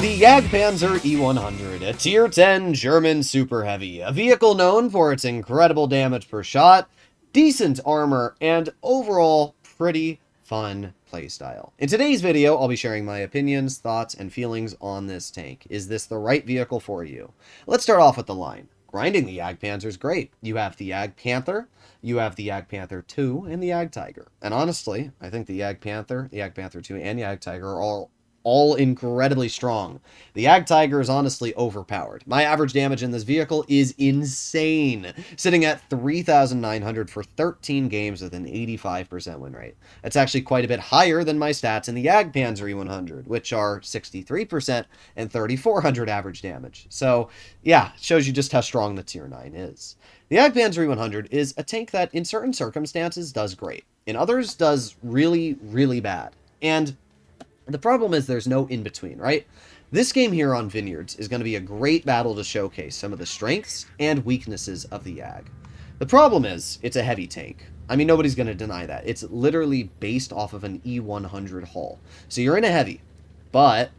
The Jagdpanzer E100, a Tier 10 German super heavy, a vehicle known for its incredible damage per shot, decent armor, and overall pretty fun playstyle. In today's video, I'll be sharing my opinions, thoughts, and feelings on this tank. Is this the right vehicle for you? Let's start off with the line. Grinding the Jagdpanzer is great. You have the Jagdpanther, you have the Jagdpanther 2, and the Jagdtiger. And honestly, I think the Jagdpanther, the Jagdpanther 2, and the Jagdtiger are all incredibly strong. The Jagdtiger is honestly overpowered. My average damage in this vehicle is insane, sitting at 3,900 for 13 games with an 85% win rate. That's actually quite a bit higher than my stats in the Jagdpanzer E100, which are 63% and 3,400 average damage. So yeah, it shows you just how strong the Tier 9 is. The Jagdpanzer E100 is a tank that in certain circumstances does great, in others does really, really bad. And the problem is there's no in-between, right? This game here on Vineyards is going to be a great battle to showcase some of the strengths and weaknesses of the Jag. The problem is, it's a heavy tank. I mean, nobody's going to deny that. It's literally based off of an E100 hull. So you're in a heavy, but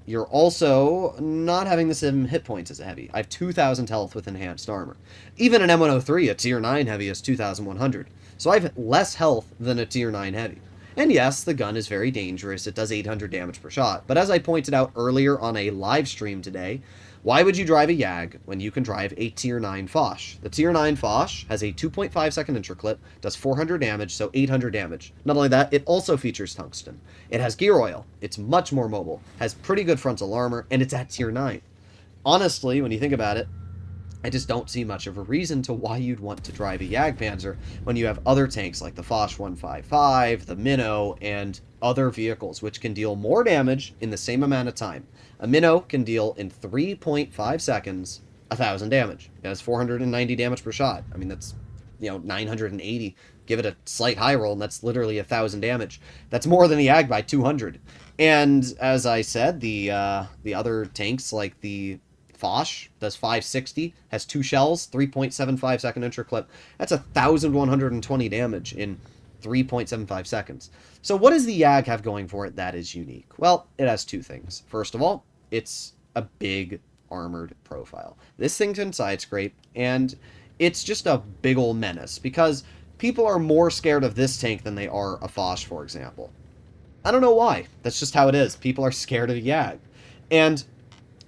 you're also not having the same hit points as a heavy. I have 2,000 health with enhanced armor. Even an M103, a Tier 9 heavy, is 2,100. So I have less health than a Tier 9 heavy. And yes, the gun is very dangerous. It does 800 damage per shot. But as I pointed out earlier on a live stream today, why would you drive a Jag when you can drive a Tier 9 Foch? The Tier 9 Foch has a 2.5 second interclip, does 400 damage, so 800 damage. Not only that, it also features tungsten. It has gear oil. It's much more mobile, has pretty good frontal armor, and it's at Tier 9. Honestly, when you think about it, I just don't see much of a reason to why you'd want to drive a Jagdpanzer when you have other tanks like the Foch 155, the Minnow, and other vehicles which can deal more damage in the same amount of time. A Minnow can deal in 3.5 seconds 1,000 damage. It has 490 damage per shot. I mean, that's, 980. Give it a slight high roll, and that's literally 1,000 damage. That's more than the Jag by 200. And as I said, the other tanks like the Foch does 560, has 2 shells, 3.75 second interclip. That's 1,120 damage in 3.75 seconds. So what does the Jag have going for it that is unique? Well, it has 2 things. First of all, it's a big armored profile. This thing can side scrape, and it's just a big ol' menace because people are more scared of this tank than they are a Foch, for example. I don't know why. That's just how it is. People are scared of a Jag. And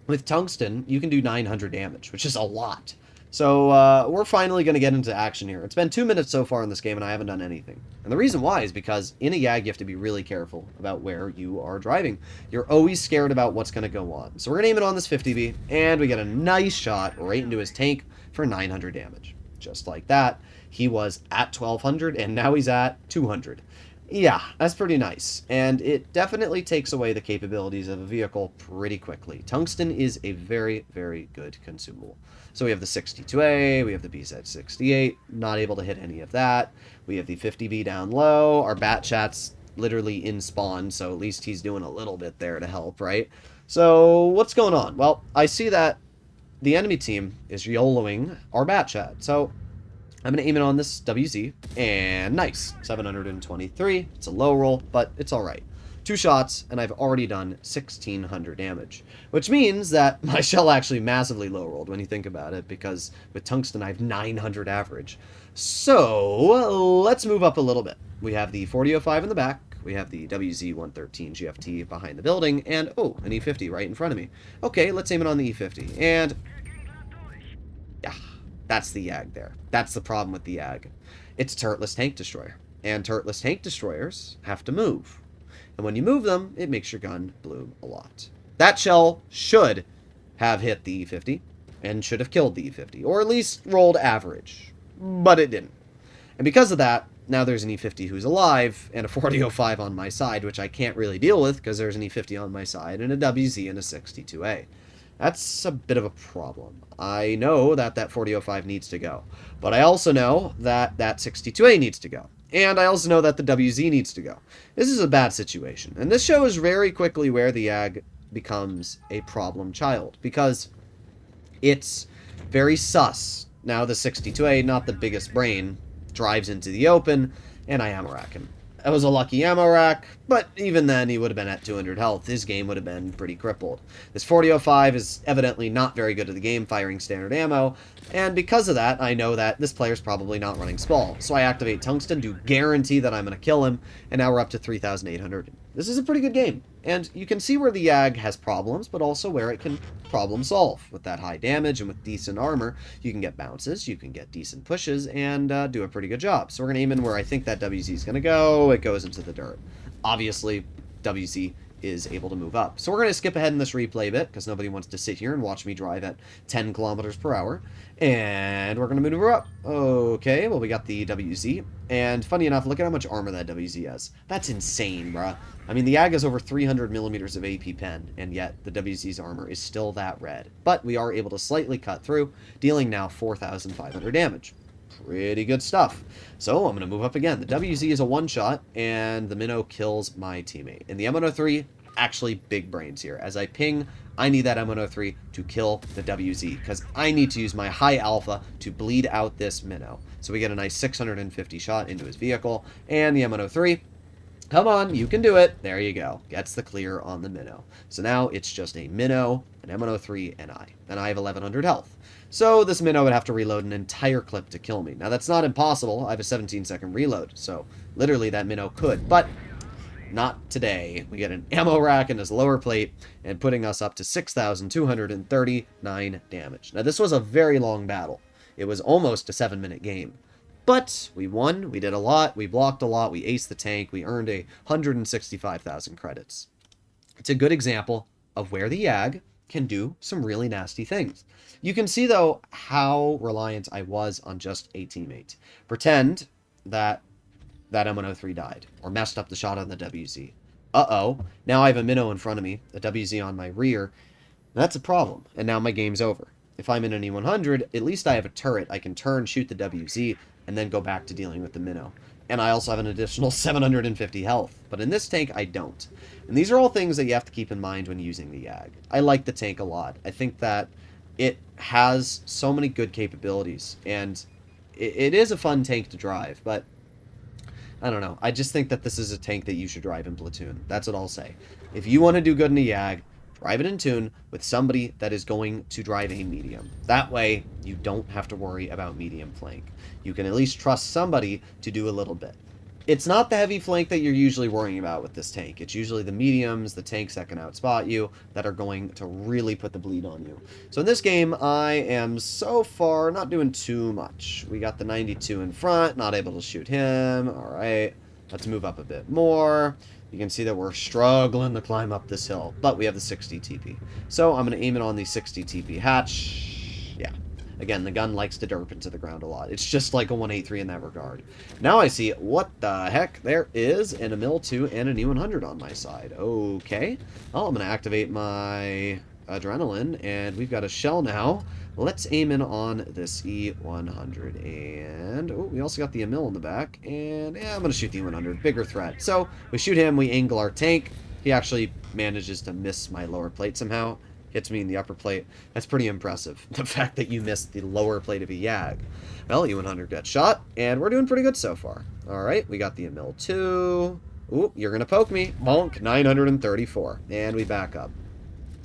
with tungsten, you can do 900 damage, which is a lot. So we're finally going to get into action here. It's been 2 minutes so far in this game, and I haven't done anything. And the reason why is because in a Jag, you have to be really careful about where you are driving. You're always scared about what's going to go on. So we're going to aim it on this 50B, and we get a nice shot right into his tank for 900 damage. Just like that, he was at 1,200, and now he's at 200. Yeah, that's pretty nice, and it definitely takes away the capabilities of a vehicle pretty quickly. Tungsten is a very, very good consumable. So we have the 62A, we have the BZ68, not able to hit any of that. We have the 50B down low, our Bat Chat's literally in spawn, so at least he's doing a little bit there to help, right? So what's going on? Well, I see that the enemy team is YOLOing our Bat Chat, so I'm going to aim it on this WZ, and nice, 723. It's a low roll, but it's alright. 2 shots, and I've already done 1,600 damage, which means that my shell actually massively low rolled when you think about it, because with tungsten I have 900 average. So let's move up a little bit. We have the 4005 in the back, we have the WZ-113 GFT behind the building, and oh, an E50 right in front of me. Okay, let's aim it on the E50, and yeah. That's the Jag there. That's the problem with the Jag. It's a turretless tank destroyer. And turretless tank destroyers have to move. And when you move them, it makes your gun bloom a lot. That shell should have hit the E50 and should have killed the E50, or at least rolled average. But it didn't. And because of that, now there's an E50 who's alive and a 4005 on my side, which I can't really deal with because there's an E50 on my side and a WZ and a 62A. That's a bit of a problem. I know that that 4005 needs to go, but I also know that that 62A needs to go, and I also know that the WZ needs to go. This is a bad situation, and this shows very quickly where the Jag becomes a problem child, because it's very sus. Now the 62A, not the biggest brain, drives into the open, and I ammo rack him. That was a lucky ammo rack, but even then he would have been at 200 health. His game would have been pretty crippled. This 4005 is evidently not very good at the game, firing standard ammo, and because of that, I know that this player's probably not running Spall. So I activate Tungsten to guarantee that I'm going to kill him, and now we're up to 3,800. This is a pretty good game, and you can see where the Yag has problems, but also where it can problem solve. With that high damage and with decent armor, you can get bounces, you can get decent pushes, and do a pretty good job. So we're going to aim in where I think that WZ is going to go. It goes into the dirt. Obviously, WZ is able to move up. So we're going to skip ahead in this replay bit, because nobody wants to sit here and watch me drive at 10 kilometers per hour. And we're going to maneuver up. Okay, well, we got the WZ. And funny enough, look at how much armor that WZ has. That's insane, bruh. I mean, the Yag has over 300 millimeters of AP pen, and yet the WZ's armor is still that red. But we are able to slightly cut through, dealing now 4,500 damage. Pretty good stuff. So I'm going to move up again. The WZ is a one-shot, and the Minnow kills my teammate. And the M103, actually big brains here. As I ping, I need that M103 to kill the WZ, because I need to use my high alpha to bleed out this Minnow. So we get a nice 650 shot into his vehicle, and the M103, come on, you can do it. There you go. Gets the clear on the Minnow. So now it's just a Minnow, an M103, and I. And I have 1,100 health. So this Minnow would have to reload an entire clip to kill me. Now that's not impossible. I have a 17-second reload. So literally that Minnow could. But not today. We get an ammo rack in his lower plate and putting us up to 6,239 damage. Now this was a very long battle. It was almost a 7-minute game. But we won, we did a lot, we blocked a lot, we aced the tank, we earned 165,000 credits. It's a good example of where the Yag can do some really nasty things. You can see, though, how reliant I was on just a teammate. Pretend that M103 died, or messed up the shot on the WZ. Uh-oh, now I have a Minnow in front of me, a WZ on my rear. That's a problem, and now my game's over. If I'm in an E100, at least I have a turret. I can turn, shoot the WZ, and then go back to dealing with the Minnow. And I also have an additional 750 health. But in this tank, I don't. And these are all things that you have to keep in mind when using the Yag. I like the tank a lot. I think that it has so many good capabilities. And it is a fun tank to drive, but I don't know. I just think that this is a tank that you should drive in Platoon. That's what I'll say. If you want to do good in a Yag, drive it in tune with somebody that is going to drive a medium. That way, you don't have to worry about medium flank. You can at least trust somebody to do a little bit. It's not the heavy flank that you're usually worrying about with this tank. It's usually the mediums, the tanks that can outspot you, that are going to really put the bleed on you. So in this game, I am so far not doing too much. We got the 92 in front, not able to shoot him. All right, let's move up a bit more. You can see that we're struggling to climb up this hill, but we have the 60 TP. So I'm going to aim it on the 60 TP hatch. Yeah. Again, the gun likes to derp into the ground a lot. It's just like a 183 in that regard. Now I see, what the heck? There is an Emil 2 and an E100 on my side. Okay. Well, I'm going to activate my adrenaline, and we've got a shell now. Let's aim in on this E100, and oh, we also got the Emil in the back, and yeah, I'm going to shoot the E100, bigger threat. So we shoot him, we angle our tank. He actually manages to miss my lower plate somehow, hits me in the upper plate. That's pretty impressive, the fact that you missed the lower plate of a Yag. Well, E100 got shot, and we're doing pretty good so far. All right, we got the Emil 2. Ooh, you're going to poke me. Bonk, 934, and we back up.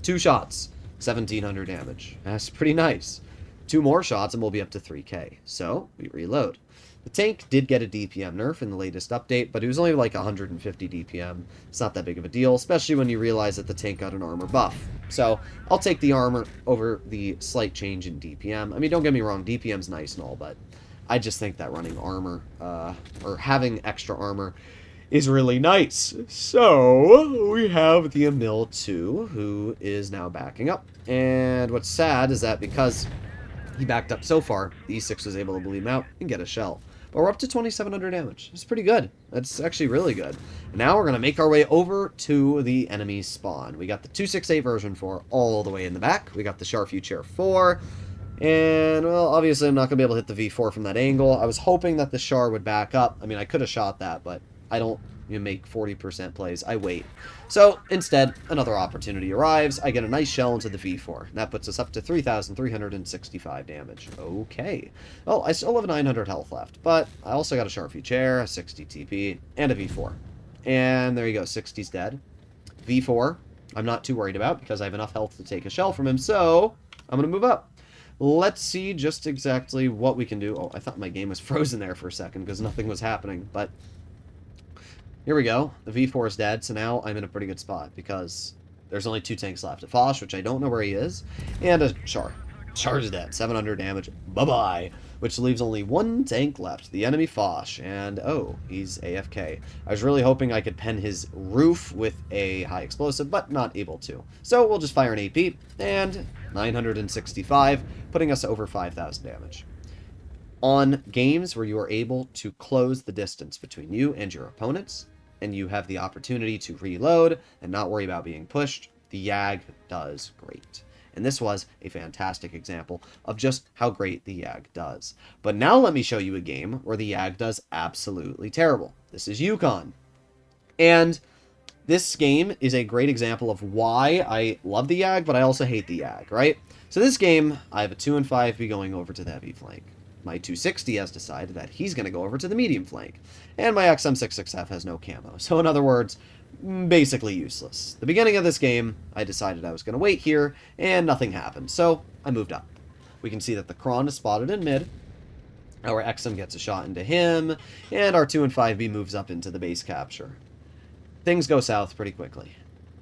2 shots. 1,700 damage. That's pretty nice. 2 more shots and we'll be up to 3k. So, we reload. The tank did get a DPM nerf in the latest update, but it was only like 150 DPM. It's not that big of a deal, especially when you realize that the tank got an armor buff. So, I'll take the armor over the slight change in DPM. I mean, don't get me wrong, DPM's nice and all, but I just think that running armor, or having extra armor, is really nice. So, we have the Emil 2, who is now backing up. And what's sad is that because he backed up so far, the E6 was able to bleed him out and get a shell. But we're up to 2,700 damage. It's pretty good. That's actually really good. Now we're going to make our way over to the enemy spawn. We got the 268 version 4 all the way in the back. We got the Sharfew Chair 4. And, well, obviously I'm not going to be able to hit the V4 from that angle. I was hoping that the Char would back up. I mean, I could have shot that, but I don't you make 40% plays. I wait. So, instead, another opportunity arrives. I get a nice shell into the V4. And that puts us up to 3,365 damage. Okay. Well, I still have 900 health left, but I also got a Sharpie Chair, a 60 TP, and a V4. And there you go, 60's dead. V4, I'm not too worried about because I have enough health to take a shell from him, so I'm going to move up. Let's see just exactly what we can do. Oh, I thought my game was frozen there for a second because nothing was happening, but here we go. The V4 is dead, so now I'm in a pretty good spot because there's only 2 tanks left. A Foch, which I don't know where he is, and a Char. Char is dead. 700 damage. Bye-bye. Which leaves only 1 tank left. The enemy Foch. And, oh, he's AFK. I was really hoping I could pen his roof with a high explosive, but not able to. So we'll just fire an AP, and 965, putting us over 5,000 damage. On games where you are able to close the distance between you and your opponents, and you have the opportunity to reload and not worry about being pushed, the Yag does great. And this was a fantastic example of just how great the Yag does. But now let me show you a game where the Yag does absolutely terrible. This is Yukon. And this game is a great example of why I love the Yag, but I also hate the Yag, right? So this game, I have a 2 and 5B going over to the heavy flank. My 260 has decided that he's going to go over to the medium flank. And my XM66F has no camo. So in other words, basically useless. The beginning of this game, I decided I was going to wait here, and nothing happened. So I moved up. We can see that the Kron is spotted in mid. Our XM gets a shot into him, and our 2 and 5B moves up into the base capture. Things go south pretty quickly.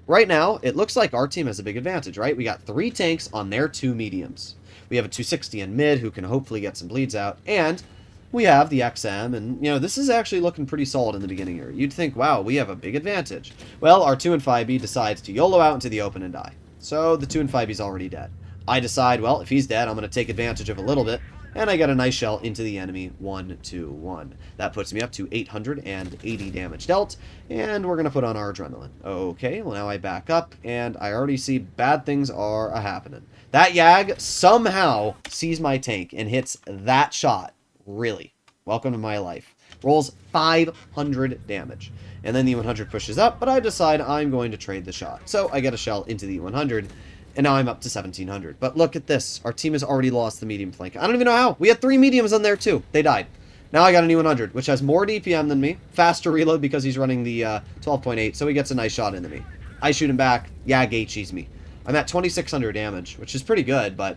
Right now, it looks like our team has a big advantage, right? We got 3 tanks on their 2 mediums. We have a 260 in mid who can hopefully get some bleeds out, and we have the XM, and, you know, this is actually looking pretty solid in the beginning here. You'd think, wow, we have a big advantage. Well, our 2 and 5B decides to YOLO out into the open and die. So the 2 and 5B's already dead. I decide, well, if he's dead, I'm going to take advantage of a little bit, and I get a nice shell into the enemy, 1-2-1. That puts me up to 880 damage dealt, and we're going to put on our adrenaline. Okay, well, now I back up, and I already see bad things are a-happening. That Yag somehow sees my tank and hits that shot. Really. Welcome to my life. Rolls 500 damage. And then the 100 pushes up, but I decide I'm going to trade the shot. So I get a shell into the 100, and now I'm up to 1700. But look at this. Our team has already lost the medium flank. I don't even know how. We had 3 mediums on there too. They died. Now I got an E100, which has more DPM than me. Faster reload because he's running the 12.8, so he gets a nice shot into me. I shoot him back. Yag HEs me. I'm at 2600 damage, which is pretty good, but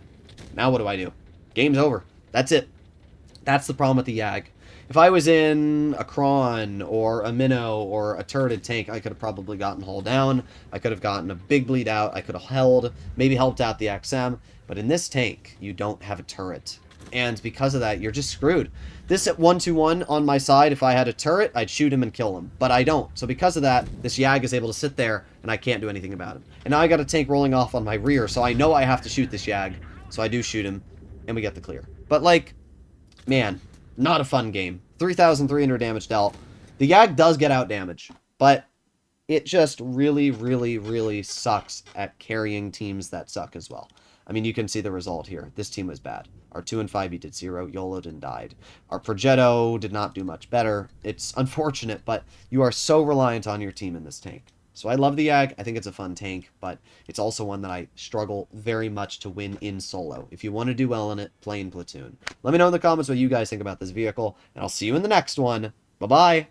now what do? Game's over. That's it. That's the problem with the Yag. If I was in a Kron or a Minnow or a turreted tank, I could have probably gotten hull down. I could have gotten a big bleed out. I could have held, maybe helped out the XM. But in this tank, you don't have a turret. And because of that, you're just screwed. This at 1-2-1 on my side, if I had a turret, I'd shoot him and kill him. But I don't. So because of that, this Yag is able to sit there, and I can't do anything about him. And now I got a tank rolling off on my rear, so I know I have to shoot this Yag. So I do shoot him, and we get the clear. But, like, man, not a fun game. 3,300 damage dealt. The Yag does get out damage, but it just really, really, really sucks at carrying teams that suck as well. I mean, you can see the result here. This team was bad. Our 2 and 5B did 0, YOLO'd and died. Our Progetto did not do much better. It's unfortunate, but you are so reliant on your team in this tank. So I love the Yag. I think it's a fun tank, but it's also one that I struggle very much to win in solo. If you want to do well in it, play in platoon. Let me know in the comments what you guys think about this vehicle, and I'll see you in the next one. Bye-bye.